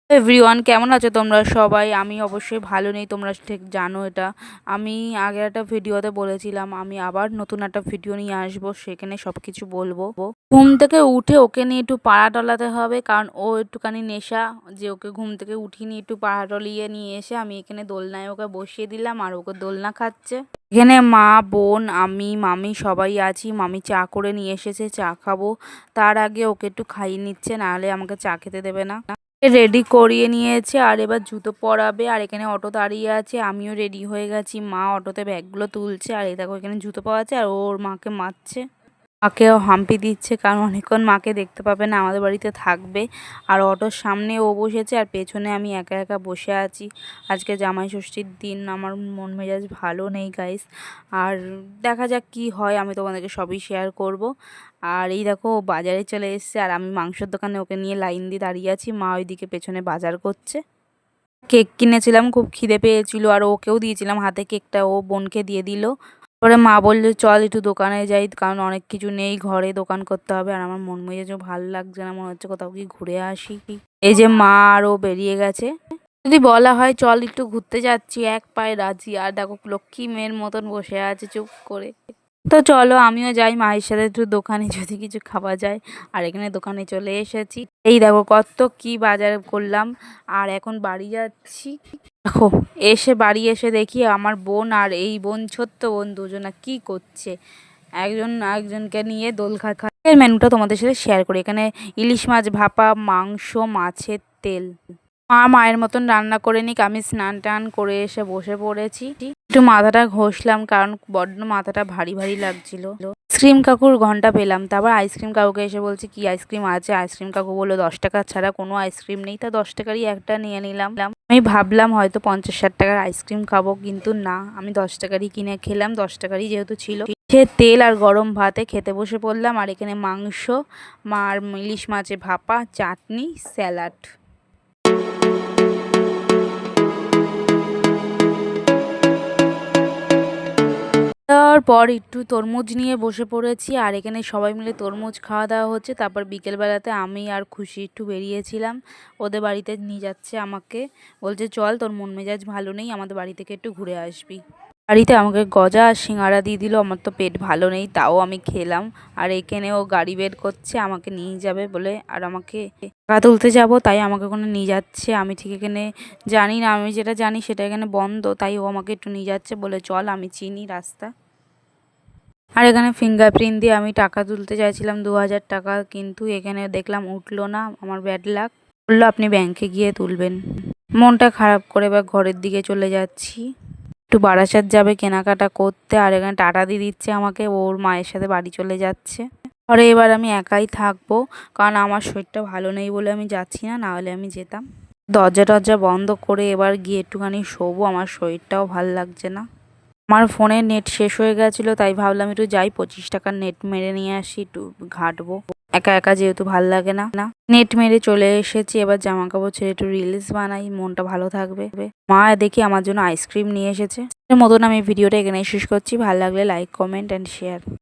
Everyone, কেমন আছো তোমরা সবাই? আমি অবশ্যই ভালো নেই, তোমরা ঠিক জানো এটা। আমি আগে একটা ভিডিওতে বলেছিলাম আমি আবার নতুন একটা ভিডিও নিয়ে আসবো, সেখানে সব কিছু বলবো। ঘুম থেকে উঠে ওকে নিয়ে একটু পাড়া টলাতে হবে, কারণ ও একটুখানি নেশা, যে ওকে ঘুম থেকে উঠিয়ে নিয়ে একটু পাড়া টলিয়ে নিয়ে এসে আমি এখানে দোলনায় ওকে বসিয়ে দিলাম আর ওকে দোলনা খাচ্ছে। এখানে মা, বোন, আমি, মামি সবাই আছি। মামি চা করে নিয়ে এসেছে, চা খাবো। তার আগে ওকে একটু খাইয়ে নিচ্ছে, নাহলে আমাকে চা খেতে দেবে না। রেডি করিয়ে নিয়েছে আর এবার জুতো পরাবে। আর এখানে অটো দাঁড়িয়ে আছে, আমিও রেডি হয়ে গেছি। মা অটোতে ব্যাগগুলো তুলছে আর এই দেখো এখানে জুতো পাওয়া আছে আর ওর মাকে মারছে, মাকেও হাম্পি দিচ্ছে, কারণ অনেকক্ষণ মাকে দেখতে পাবে না, আমাদের বাড়িতে থাকবে। আর অটোর সামনে ও বসেছে আর পেছনে আমি একা একা বসে আছি। আজকে জামাই ষষ্ঠীর দিন, আমার মন মেজাজ ভালো নেই গাইস। আর দেখা যাক কি হয়, আমি তোমাদেরকে সবই শেয়ার করব। আর এই দেখো ও বাজারে চলে এসেছে আর আমি মাংসের দোকানে ওকে নিয়ে লাইন দিয়ে দাঁড়িয়ে আছি। মা ওইদিকে পেছনে বাজার করছে। কেক কিনেছিলাম, খুব খিদে পেয়েছিল আর ওকেও দিয়েছিলাম হাতে কেকটা, ও বোনকে দিয়ে দিল। পরে মা বললো চল একটু দোকানে যাই, কারণ অনেক কিছু নেই ঘরে, দোকান করতে হবে। আর আমার মন মেজাজও ভালো লাগছে না, মনে হচ্ছে কোথাও কি ঘুরে আসি। এই যে মা আর ও বেরিয়ে গেছে। যদি বলা হয় চল একটু ঘুরতে যাচ্ছি, এক পায়ে রাজি। আর দেখো লক্ষ্মী মেয়ের মতন বসে আছে চুপ করে। তো চলো আমিও যাই মায়ের সাথে একটু দোকানে, যদি কিছু খাওয়া যায়। আর এখানে দোকানে চলে এসেছি। এই দেখো কত কি বাজার করলাম। আর এখন বাড়ি যাচ্ছি। দেখো এসে বাড়ি এসে দেখি আমার বোন আর এই বোন, ছোট্ট বোন, দুজনা কি করছে। একজন একজনকে নিয়ে দোল খা এর মেনুটা তোমাদের সাথে শেয়ার করি। এখানে ইলিশ মাছ ভাপা, মাংস, মাছের তেল। মা মায়ের মতন রান্না করে নিক, আমি স্নান টান করে এসে বসে পড়েছি। একটু মাথাটা ঘষলাম, কারণ বড্ড মাথাটা ভারী ভারী লাগছিল। আইসক্রিম কাকুর ঘন্টা পেলাম, তারপর আইসক্রিম কাকুকে এসে বলছি কি আইসক্রিম আছে। আইসক্রিম কাকু বললো 10 টাকা ছাড়া কোনো আইসক্রিম নেই। তা 10 টাকারই একটা নিয়ে নিলাম। আমি ভাবলাম হয়তো 50-60 টাকার আইসক্রিম খাবো, কিন্তু না, আমি 10 টাকারই কিনে খেলাম। 10 টাকারই যেহেতু ছিল। সে তেল আর গরম ভাতে খেতে বসে পড়লাম। আর এখানে মাংস, আর ইলিশ মাছে ভাপা, চাটনি, স্যালাড। তারপর একটু তরমুজ নিয়ে বসে পড়েছি আর এখানে সবাই মিলে তরমুজ খাওয়া দাওয়া হচ্ছে। তারপর বিকেলবেলাতে আমি আর খুশি একটু বেরিয়েছিলাম, ওদের বাড়িতে নিয়ে যাচ্ছে আমাকে। বলছে চল তোর মন মেজাজ ভালো নেই, আমাদের বাড়ি থেকে একটু ঘুরে আসবি। বাড়িতে আমাকে গজা আর সিঙ্গাড়া দিয়ে দিল, আমার তো পেট ভালো নেই, তাও আমি খেলাম। আর এখানে ও গাড়ি বের করছে আমাকে নিয়ে যাবে বলে, আর আমাকে টাকা তুলতে যাব, তাই আমাকে ওখানে নিয়ে যাচ্ছে। আমি ঠিক এখানে জানি না, আমি যেটা জানি সেটা এখানে বন্ধ, তাই ও আমাকে একটু নিয়ে যাচ্ছে বলে চল, আমি চিনি রাস্তা। আর এখানে ফিঙ্গারপ্রিন্ট দিয়ে আমি টাকা তুলতে চাইছিলাম 2000 টাকা, কিন্তু এখানে দেখলাম উঠলো না, আমার ব্যাড লাক। বললো আপনি ব্যাংকে গিয়ে তুলবেন। মনটা খারাপ করে এবার ঘরের দিকে চলে যাচ্ছি। একটু বারাসাত যাবে কেনাকাটা করতে। আর এখানে টাটা দিয়ে দিচ্ছে আমাকে, ওর মায়ের সাথে বাড়ি চলে যাচ্ছে। ঘরে এবার আমি একাই থাকবো, কারণ আমার শরীরটা ভালো নেই বলে আমি যাচ্ছি না, না হলে আমি যেতাম। দরজা টরজা বন্ধ করে এবার গিয়ে একটুখানি শোবো, আমার শরীরটাও ভাল লাগছে না। আমার ফোনে নেট শেষ হয়ে গেছিলো, তাই ভাবলাম একটু যাই 25 টাকার নেট মেরে নিয়ে আসি, একটু ঘাঁটবো। একা একা যেহেতু ভাল লাগে না। নেট মেরে চলে এসেছি, এবার জামা কাপড় ছেড়ে একটু রিলস বানাই, মনটা ভালো থাকবে। মা দেখি আমার জন্য আইসক্রিম নিয়ে এসেছে। এর মতন আমি ভিডিওটা এখানে শেষ করছি। ভালো লাগলে লাইক, কমেন্ট অ্যান্ড শেয়ার।